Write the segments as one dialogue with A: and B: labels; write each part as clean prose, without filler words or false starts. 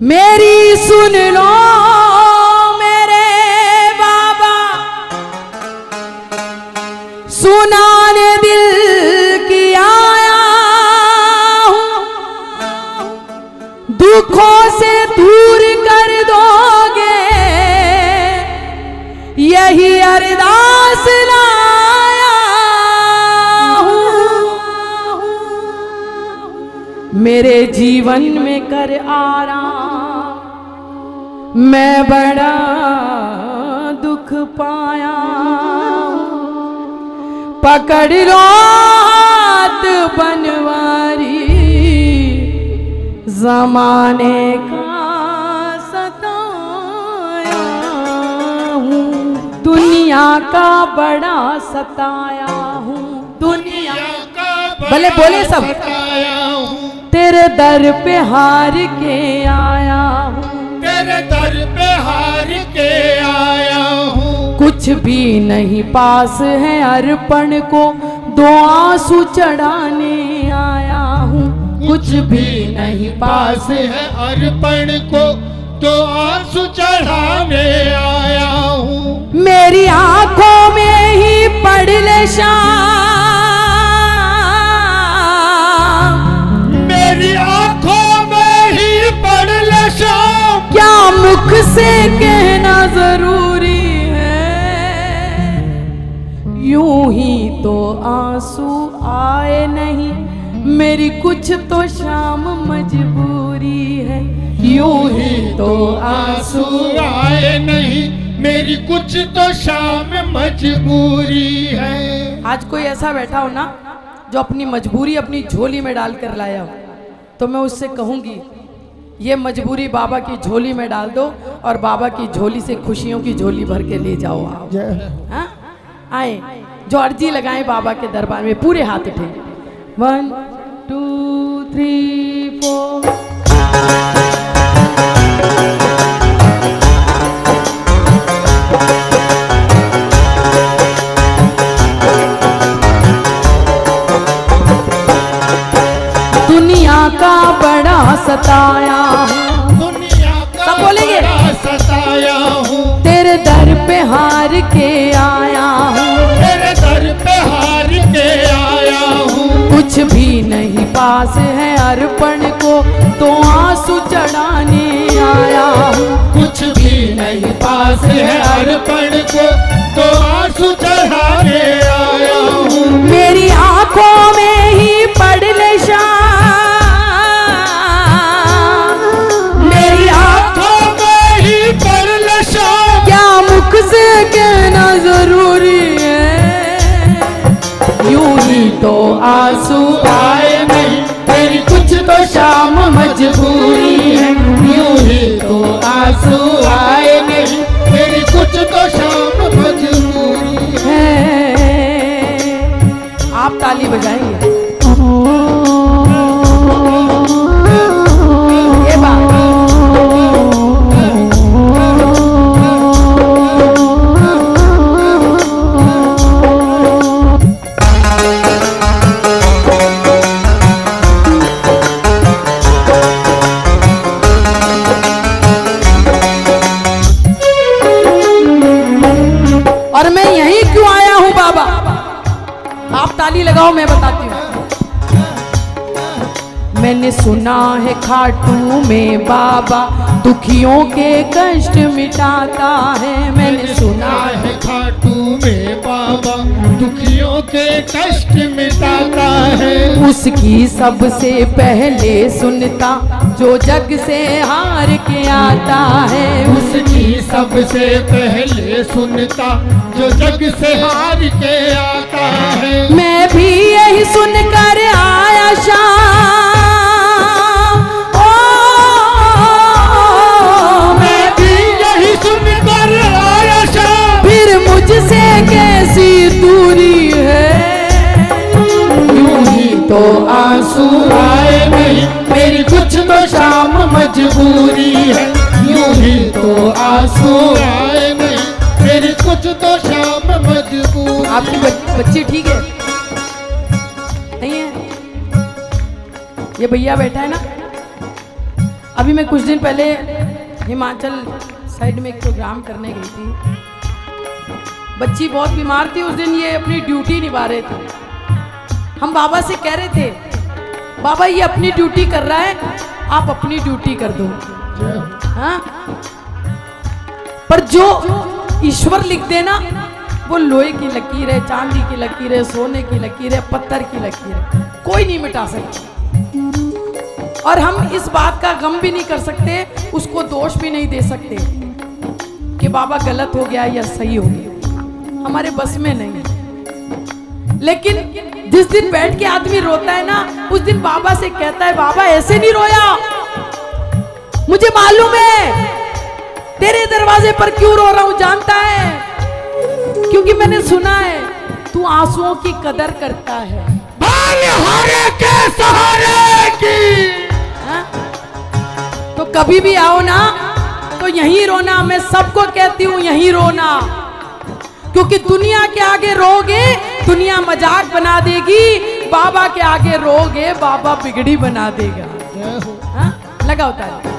A: मेरी सुन लो मेरे बाबा, सुनाने दिल की आया हूं, दुखों से दूर कर दोगे यही अरदास लाया हूं। मेरे जीवन में कर आराम, मैं बड़ा दुख पाया, पकड़ लो हाथ बनवारी, जमाने का सताया हूँ, दुनिया का बड़ा सताया हूँ, दुनिया का भले बोले सब, तेरे दर पे हार के आया हूँ,
B: तेरे दर पे हार के आया हूँ।
A: कुछ भी नहीं पास है अर्पण को, दो आंसू चढ़ाने आया हूँ, कुछ भी नहीं पास
B: है अर्पण को, तो आंसू चढ़ाने आया हूँ।
A: मेरी आंखों में ही पढ़ ले शाम,
B: मेरी आंखों में ही पढ़ ले शाम,
A: क्या मुख से कहना जरूरी है, यूं ही तो आंसू आए नहीं, मेरी कुछ तो शाम मजबूरी है, यूं ही तो आंसू
B: आए नहीं, मेरी कुछ तो शाम मजबूरी है।
A: आज कोई ऐसा बैठा हो ना जो अपनी मजबूरी अपनी झोली में डाल कर लाया हो, तो मैं उससे कहूंगी ये मजबूरी बाबा की झोली में डाल दो और बाबा की झोली से खुशियों की झोली भर के ले जाओ। आओ हाँ? आए जो अर्जी लगाए बाबा के दरबार में, पूरे हाथ उठे, 1 2 3 4। दुनिया का बड़ा सताया हूँ,
B: दुनिया का
A: सब बोलेंगे,
B: बड़ा सताया हूँ,
A: तेरे दर पे हार के आया हूँ,
B: तेरे दर पे हार के आया हूँ।
A: कुछ भी नहीं पास है अर्पण को, तो आंसू चढ़ाने आया हूँ,
B: कुछ भी नहीं पास है अर्पण को, तो आंसू चढ़ाने आया हूँ।
A: मेरी आंखों में ही पढ़ ले शाम, मेरी
B: आंखों में ही पढ़ ले शाम,
A: क्या मुख से कहना जरूरी है, यूं ही तो आंसू
B: आए नहीं, मेरी कुछ तो शाम मजबूरी है, यूं ही तो आंसू आए नहीं, मेरी कुछ तो शाम मजबूरी है।
A: आप ताली बजाएंगे, ये बात और मैं यहीं क्यों आया हूं बाबा, आप ताली लगाओ मैं बताती हूँ। मैंने सुना है खाटू में बाबा दुखियों के कष्ट मिटाता है, मैंने सुना
B: है खाटू में बाबा दुखियों के कष्ट मिटाता है,
A: उसकी सबसे पहले सुनता जो जग से हार के आता है,
B: उसकी सबसे पहले सुनता जो जग से हार के आता है।
A: मैं भी यही सुनकर आया शाम, ओ
B: मैं भी यही सुनकर आया शाम,
A: फिर मुझसे कैसी दूरी है,
B: यूं ही तो आंसू आए नहीं, मेरी कुछ तो शाम मजबूरी है, यूं ही तो आंसू आए नहीं, मेरी कुछ तो शाम मजबूरी।
A: आपकी बच्ची ठीक है नहीं है, ये भैया बैठा है ना, अभी मैं कुछ दिन पहले हिमाचल साइड में एक प्रोग्राम करने गई थी। बच्ची बहुत बीमार थी, उस दिन ये अपनी ड्यूटी निभा रहे थे। हम बाबा से कह रहे थे, बाबा ये अपनी ड्यूटी कर रहा है, आप अपनी ड्यूटी कर दो। हाँ? पर जो ईश्वर लिख देना वो लोहे की लकीर है, चांदी की लकीर है, सोने की लकीर है, पत्थर की लकीर है, कोई नहीं मिटा सकता। और हम इस बात का गम भी नहीं कर सकते, उसको दोष भी नहीं दे सकते कि बाबा गलत हो गया या सही हो गया, हमारे बस में नहीं। लेकिन जिस दिन बैठ के आदमी रोता है ना, उस दिन बाबा से कहता है, बाबा ऐसे नहीं रोया, मुझे मालूम है तेरे दरवाजे पर क्यों रो रहा हूं, जानता है, क्योंकि मैंने सुना है तू आंसुओं की कदर करता है।
B: बलिहारे के सहारे की।
A: हाँ? तो कभी भी आओ ना तो यहीं रोना, मैं सबको कहती हूँ यहीं रोना, क्योंकि दुनिया के आगे रोगे दुनिया मजाक बना देगी, बाबा के आगे रोगे बाबा बिगड़ी बना देगा। हाँ? लगा होता है।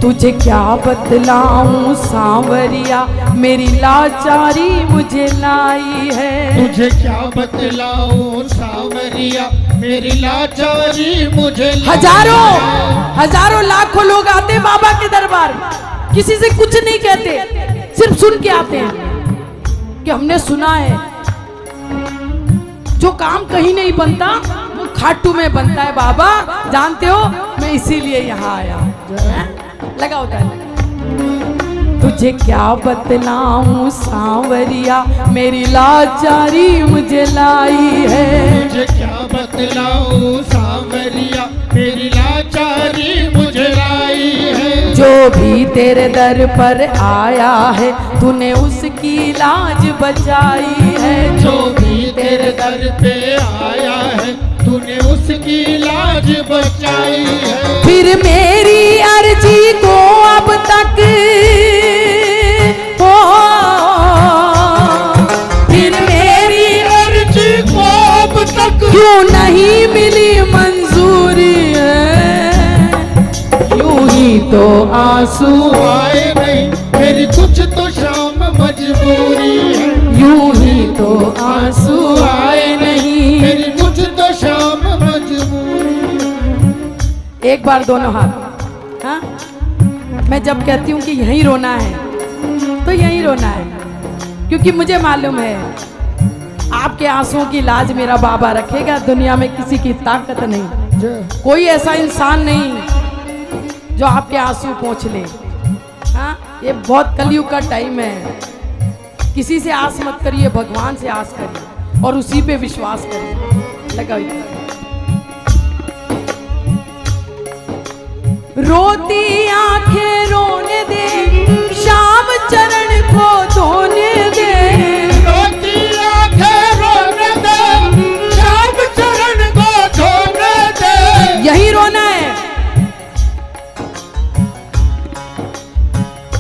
A: तुझे क्या बतलाऊं सांवरिया, मेरी लाचारी मुझे लाई है।
B: तुझे क्या बतलाऊं सांवरिया, मेरी लाचारी मुझे लाई
A: हजारों
B: है।
A: हजारों लाखों लोग आते बाबा के दरबार, किसी से कुछ नहीं कहते, सिर्फ सुन के आते हैं कि हमने सुना है जो काम कहीं नहीं बनता वो खाटू में बनता है। बाबा जानते हो, मैं इसीलिए यहाँ आया। लगा होता है। तुझे क्या बतलाऊं सांवरिया, मेरी लाचारी मुझे लाई है।
B: तुझे क्या बतलाऊं सांवरिया, मेरी लाचारी मुझे लाई है।
A: जो भी तेरे दर पर आया है तूने उसकी लाज बचाई है।
B: जो भी तेरे दर पे आया है तूने उसकी लाज बचाई है।
A: फिर मेरी अर्जी को अब तक हो, फिर मेरी
B: अर्जी को अब तक
A: क्यों नहीं मिली मंजूरी है। यूं ही तो आंसू
B: आए नहीं, मेरी कुछ तो शाम मजबूरी है।
A: यूं ही तो आंसू आए नहीं,
B: मेरी कुछ तो शाम मजबूरी है।
A: एक बार दोनों हाथ। हाँ? मैं जब कहती हूँ कि यहीं रोना है तो यहीं रोना है, क्योंकि मुझे मालूम है आपके आंसुओं की लाज मेरा बाबा रखेगा। दुनिया में किसी की ताकत नहीं, कोई ऐसा इंसान नहीं जो आपके आंसू पोंछ ले। हाँ? ये बहुत कलयुग का टाइम है, किसी से आस मत करिए, भगवान से आस करिए और उसी पे विश्वास करिए। लगा रोती आंखें रोने दे, शाम चरण को धोने दे।
B: रोती आंखें रोने दे, शाम चरण को धोने दे।
A: यही रोना है।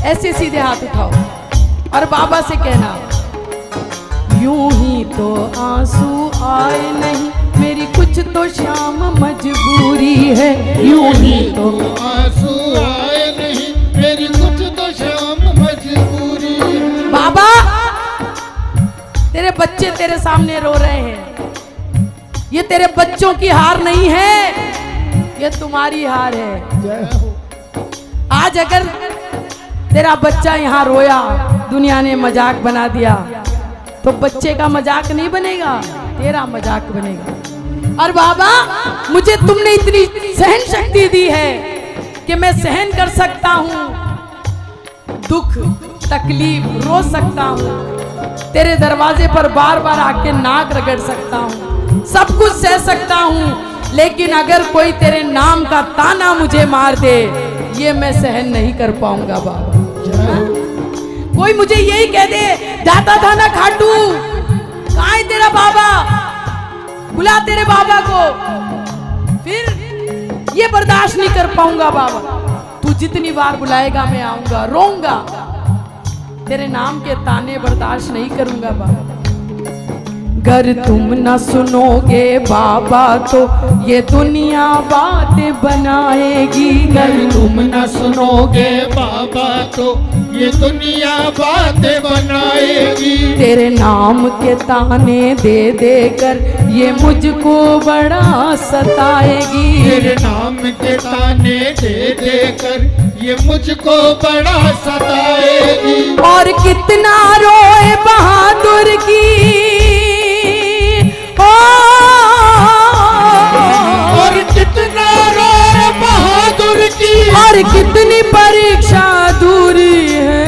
A: ऐसे सीधे हाथ उठाओ और बाबा से कहना, यूं ही तो आंसू आए नहीं, मेरी कुछ तो शाम मजबूरी है। यूं ही तो
B: आंसू आए नहीं, मेरी कुछ तो शाम मजबूरी है।
A: बाबा तेरे बच्चे तेरे सामने रो रहे हैं, ये तेरे बच्चों की हार नहीं है, ये तुम्हारी हार है। आज अगर तेरा बच्चा यहाँ रोया, दुनिया ने मजाक बना दिया, तो बच्चे का मजाक नहीं बनेगा, तेरा मजाक बनेगा। और बाबा मुझे तुमने इतनी सहन शक्ति दी है कि मैं सहन कर सकता हूँ, दुख तकलीफ रो सकता हूँ, तेरे दरवाजे पर बार बार आके नाक रगड़ सकता हूँ, सब कुछ सह सकता हूँ। लेकिन अगर कोई तेरे नाम का ताना मुझे मार दे, ये मैं सहन नहीं कर पाऊंगा बाबा। कोई मुझे यही कह दे, जाता था ना खाटू, कहाँ है तेरा बाबा, बुला तेरे बाबा को, फिर ये बर्दाश्त नहीं कर पाऊंगा बाबा। तू जितनी बार बुलाएगा मैं आऊंगा, रोऊंगा, तेरे नाम के ताने बर्दाश्त नहीं करूंगा बाबा। अगर तुम न सुनोगे बाबा तो ये दुनिया बातें बनाएगी।
B: अगर तुम न सुनोगे बाबा तो ये दुनिया बातें बनाएगी।
A: तेरे नाम के ताने दे दे कर ये मुझको बड़ा सताएगी।
B: तेरे नाम के ताने दे दे कर ये मुझको बड़ा सताएगी।
A: और कितना रोए बहादुर की
B: और कितना रोए बहादुर की।
A: और कितनी परीक्षा दूरी है।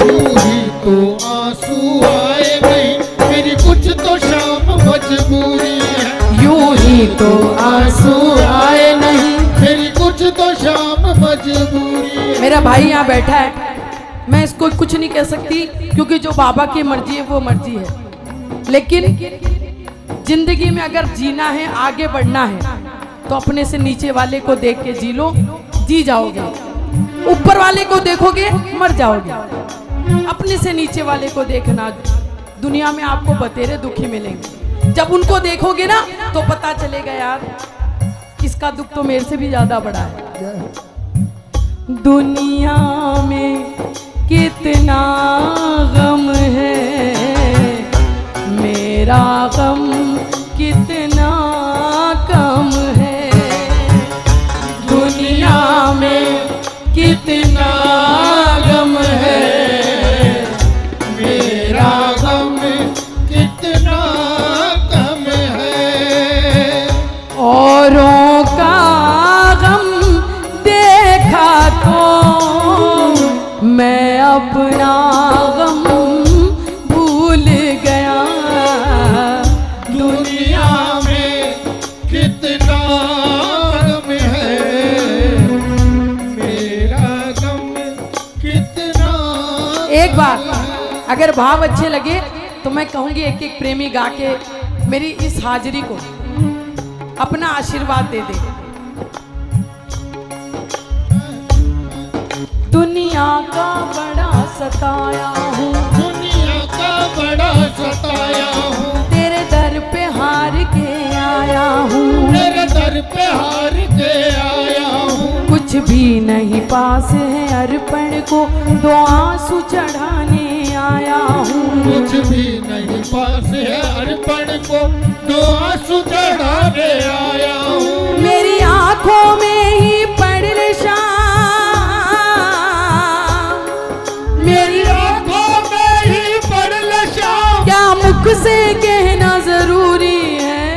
B: यूं ही तो आंसू आए नहीं मेरी कुछ तो शाम मजबूरी है।
A: यूं ही तो आंसू आए नहीं
B: मेरी कुछ तो शाम मजबूरी है।
A: मेरा भाई यहाँ बैठा है, मैं इसको कुछ नहीं कह सकती क्योंकि जो बाबा की मर्जी है वो मर्जी है। लेकिन जिंदगी में अगर जीना है, आगे बढ़ना है तो अपने से नीचे वाले को देख के जी लो, जी जाओगे। ऊपर वाले को देखोगे मर जाओगे। अपने से नीचे वाले को देखना, दुनिया में आपको बतेरे दुखी मिलेंगे। जब उनको देखोगे ना तो पता चलेगा यार इसका दुख तो मेरे से भी ज्यादा बड़ा है। दुनिया में कितना गम है, मेरा गम कितना कम है। दुनिया में कितना गम है,
B: मेरा गम कितना कम है।
A: औरों का गम देखा तो मैं अपना गम भूल गया।
B: दुनिया में कितना गम है, मेरा गम कितना।
A: एक बार अगर भाव अच्छे लगे तो मैं कहूंगी एक एक प्रेमी गा के मेरी इस हाजिरी को अपना आशीर्वाद दे दे। दुनिया का बड़ा सताया हूँ,
B: दुनिया का बड़ा सताया हूँ।
A: तेरे दर पे हार के आया हूँ।
B: तेरे दर पे हार के आया हूँ।
A: कुछ भी नहीं पास है अर्पण को, दो आंसू चढ़ाने आया हूँ।
B: कुछ भी नहीं पास है अर्पण को, दो आंसू चढ़ाने आया हूँ।
A: मेरी आंखों में ही पड़ ले शाम,
B: मेरी आंखों में ही पड़ ले शाम।
A: क्या मुख से कहना जरूरी है।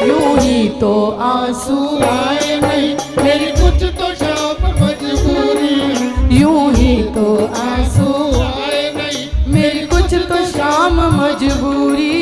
A: यूं ही तो आंसू
B: आए नहीं मेरी कुछ तो शाम मजबूरी है।
A: यूं ही तो आंसू
B: आए नहीं
A: मेरी कुछ तो शाम मजबूरी